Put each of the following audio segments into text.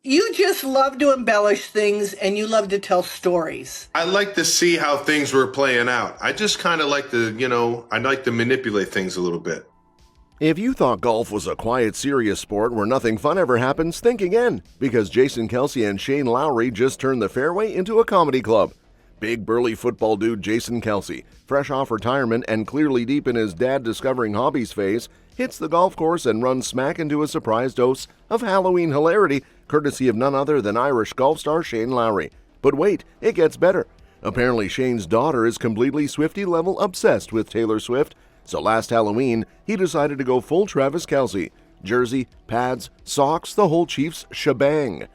You just love to embellish things and you love to tell stories. I like to see how things were playing out. I just kind of like to, I like to manipulate things a little bit. If you thought golf was a quiet, serious sport where nothing fun ever happens, think again, because Jason Kelce and Shane Lowry just turned the fairway into a comedy club. Big burly football dude Jason Kelce, fresh off retirement and clearly deep in his dad discovering hobbies phase, hits the golf course and runs smack into a surprise dose of Halloween hilarity, courtesy of none other than Irish golf star Shane Lowry. But wait, it gets better. Apparently Shane's daughter is completely Swiftie-level obsessed with Taylor Swift, so last Halloween he decided to go full Travis Kelce. Jersey, pads, socks, the whole Chiefs shebang.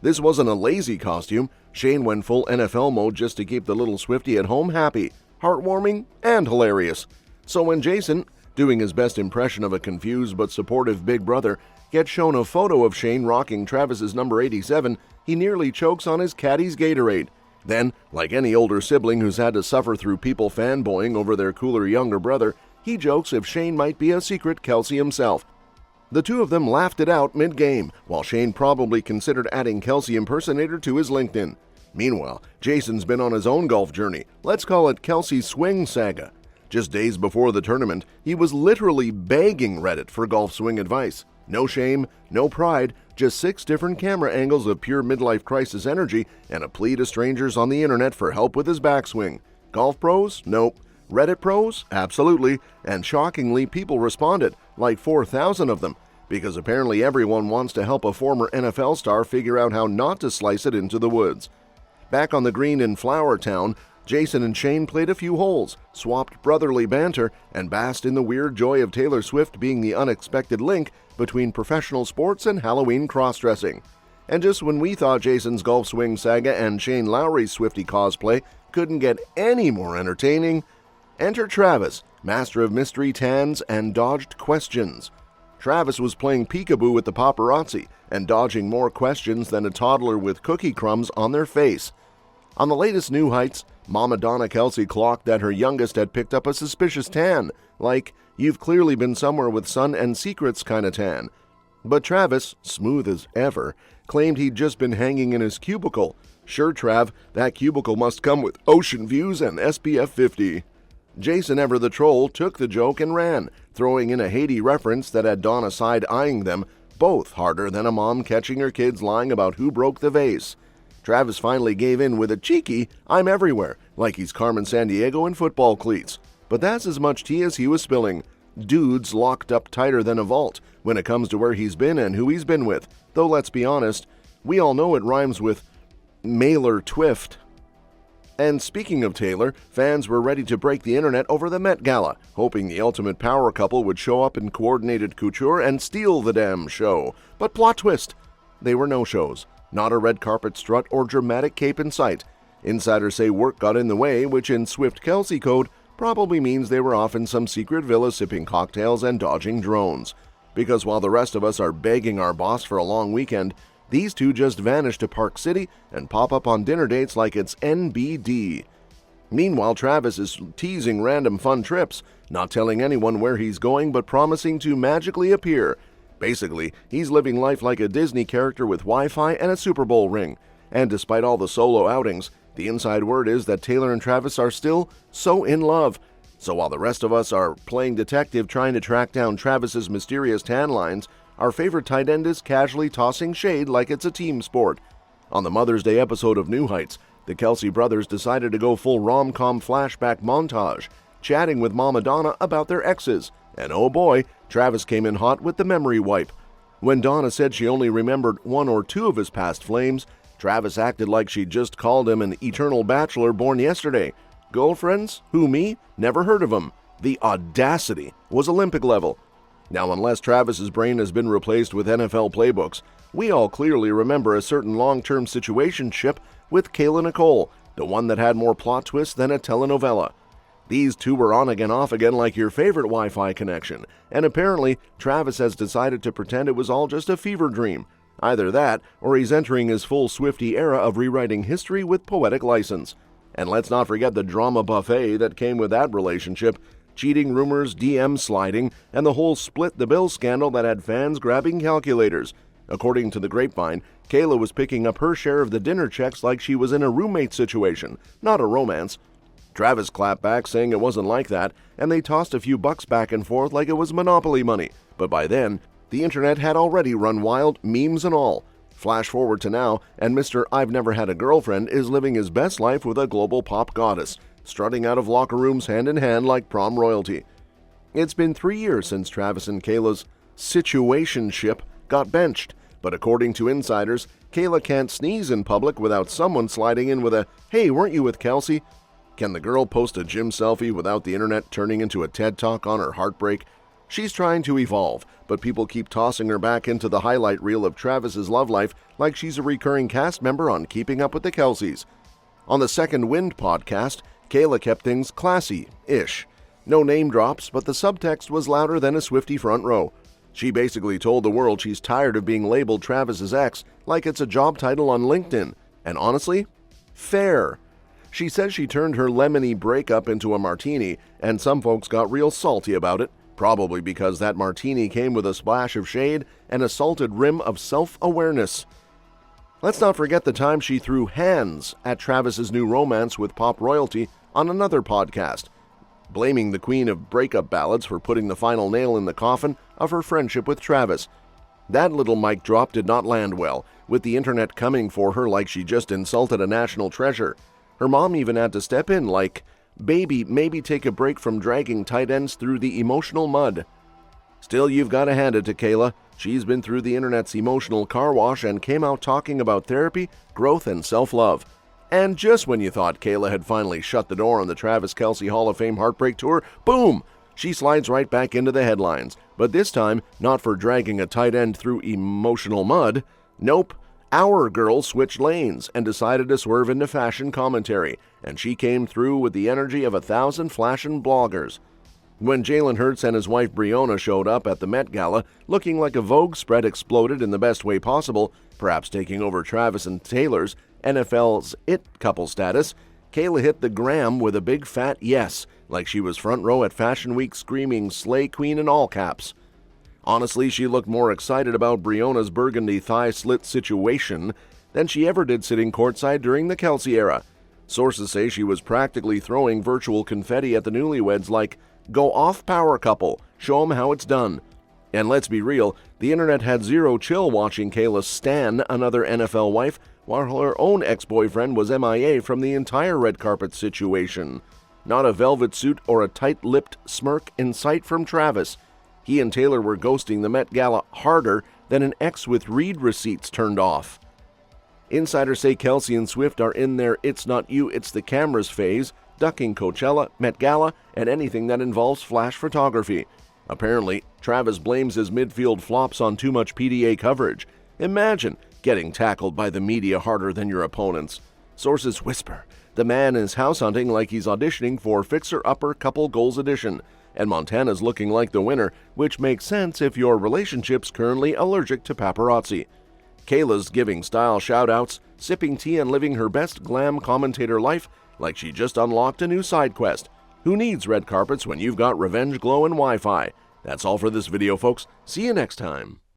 This wasn't a lazy costume. Shane went full NFL mode just to keep the little Swiftie at home happy, heartwarming, and hilarious. So when Jason, doing his best impression of a confused but supportive big brother, gets shown a photo of Shane rocking Travis's number 87, he nearly chokes on his caddy's Gatorade. Then, like any older sibling who's had to suffer through people fanboying over their cooler younger brother, he jokes if Shane might be a secret Kelce himself. The two of them laughed it out mid-game, while Shane probably considered adding Kelce impersonator to his LinkedIn. Meanwhile, Jason's been on his own golf journey. Let's call it Kelce's swing saga. Just days before the tournament, he was literally begging Reddit for golf swing advice. No shame, no pride, just 6 different camera angles of pure midlife crisis energy and a plea to strangers on the internet for help with his backswing. Golf pros? Nope. Reddit pros? Absolutely. And shockingly, people responded, like 4,000 of them, because apparently everyone wants to help a former NFL star figure out how not to slice it into the woods. Back on the green in Flower Town, Jason and Shane played a few holes, swapped brotherly banter, and basked in the weird joy of Taylor Swift being the unexpected link between professional sports and Halloween cross-dressing. And just when we thought Jason's golf swing saga and Shane Lowry's Swiftie cosplay couldn't get any more entertaining, enter Travis, master of mystery tans and dodged questions. Travis was playing peekaboo with the paparazzi and dodging more questions than a toddler with cookie crumbs on their face. On the latest New Heights, Mama Donna Kelce clocked that her youngest had picked up a suspicious tan, like, "You've clearly been somewhere with Sun and Secrets" kind of tan. But Travis, smooth as ever, claimed he'd just been hanging in his cubicle. Sure, Trav, that cubicle must come with ocean views and SPF 50. Jason, ever the troll, took the joke and ran, throwing in a Haiti reference that had Donna side-eyeing them, both harder than a mom catching her kids lying about who broke the vase. Travis finally gave in with a cheeky, "I'm everywhere," like he's Carmen Sandiego in football cleats. But that's as much tea as he was spilling. Dude's locked up tighter than a vault when it comes to where he's been and who he's been with. Though let's be honest, we all know it rhymes with Mailer Twift. And speaking of Taylor, fans were ready to break the internet over the Met Gala, hoping the ultimate power couple would show up in coordinated couture and steal the damn show. But plot twist, they were no-shows. Not a red carpet strut or dramatic cape in sight. Insiders say work got in the way, which in Swift-Kelce code probably means they were off in some secret villa sipping cocktails and dodging drones. Because while the rest of us are begging our boss for a long weekend, these two just vanish to Park City and pop up on dinner dates like it's NBD. Meanwhile, Travis is teasing random fun trips, not telling anyone where he's going but promising to magically appear. Basically, he's living life like a Disney character with Wi-Fi and a Super Bowl ring. And despite all the solo outings, the inside word is that Taylor and Travis are still so in love. So while the rest of us are playing detective trying to track down Travis's mysterious tan lines, our favorite tight end is casually tossing shade like it's a team sport. On the Mother's Day episode of New Heights, the Kelce brothers decided to go full rom-com flashback montage, chatting with Mama Donna about their exes. And oh boy, Travis came in hot with the memory wipe. When Donna said she only remembered 1 or 2 of his past flames, Travis acted like she just called him an eternal bachelor born yesterday. Girlfriends? Who, me? Never heard of him. The audacity was Olympic level. Now, unless Travis's brain has been replaced with NFL playbooks, we all clearly remember a certain long-term situationship with Kayla Nicole, the one that had more plot twists than a telenovela. These two were on again, off again like your favorite Wi-Fi connection, and apparently Travis has decided to pretend it was all just a fever dream. Either that, or he's entering his full Swiftie era of rewriting history with poetic license. And let's not forget the drama buffet that came with that relationship, cheating rumors, DM sliding, and the whole split the bill scandal that had fans grabbing calculators. According to the grapevine, Kayla was picking up her share of the dinner checks like she was in a roommate situation, not a romance. Travis clapped back, saying it wasn't like that, and they tossed a few bucks back and forth like it was Monopoly money. But by then, the internet had already run wild, memes and all. Flash forward to now, and Mr. I've Never Had a Girlfriend is living his best life with a global pop goddess, strutting out of locker rooms hand in hand like prom royalty. It's been 3 years since Travis and Kayla's situationship got benched, but according to insiders, Kayla can't sneeze in public without someone sliding in with a, "Hey, weren't you with Kelce?" Can the girl post a gym selfie without the internet turning into a TED Talk on her heartbreak? She's trying to evolve, but people keep tossing her back into the highlight reel of Travis's love life like she's a recurring cast member on Keeping Up with the Kelces. On the Second Wind podcast, Kayla kept things classy-ish. No name drops, but the subtext was louder than a Swiftie front row. She basically told the world she's tired of being labeled Travis's ex like it's a job title on LinkedIn. And honestly, fair. She says she turned her lemony breakup into a martini, and some folks got real salty about it, probably because that martini came with a splash of shade and a salted rim of self-awareness. Let's not forget the time she threw hands at Travis's new romance with pop royalty on another podcast, blaming the queen of breakup ballads for putting the final nail in the coffin of her friendship with Travis. That little mic drop did not land well, with the internet coming for her like she just insulted a national treasure. Her mom even had to step in like, "Baby, maybe take a break from dragging tight ends through the emotional mud." Still, you've got to hand it to Kayla. She's been through the internet's emotional car wash and came out talking about therapy, growth, and self-love. And just when you thought Kayla had finally shut the door on the Travis Kelce Hall of Fame Heartbreak Tour, boom! She slides right back into the headlines. But this time, not for dragging a tight end through emotional mud. Nope. Our girl switched lanes and decided to swerve into fashion commentary, and she came through with the energy of 1,000 flashing bloggers. When Jalen Hurts and his wife Breonna showed up at the Met Gala, looking like a Vogue spread exploded in the best way possible, perhaps taking over Travis and Taylor's NFL's It couple status, Kayla hit the gram with a big fat yes, like she was front row at Fashion Week screaming "Slay Queen" in all caps. Honestly, she looked more excited about Breonna's burgundy thigh slit situation than she ever did sitting courtside during the Kelce era. Sources say she was practically throwing virtual confetti at the newlyweds like, "Go off, power couple, show 'em how it's done." And let's be real, the internet had zero chill watching Kayla stan another NFL wife while her own ex-boyfriend was MIA from the entire red carpet situation. Not a velvet suit or a tight-lipped smirk in sight from Travis. He and Taylor were ghosting the Met Gala harder than an ex with read receipts turned off. Insiders say Kelce and Swift are in their "it's not you, it's the cameras" phase, ducking Coachella, Met Gala, and anything that involves flash photography. Apparently, Travis blames his midfield flops on too much PDA coverage. Imagine getting tackled by the media harder than your opponents. Sources whisper the man is house hunting like he's auditioning for Fixer Upper Couple Goals Edition, and Montana's looking like the winner, which makes sense if your relationship's currently allergic to paparazzi. Kayla's giving style shout-outs, sipping tea and living her best glam commentator life like she just unlocked a new side quest. Who needs red carpets when you've got revenge glow and Wi-Fi? That's all for this video, folks. See you next time.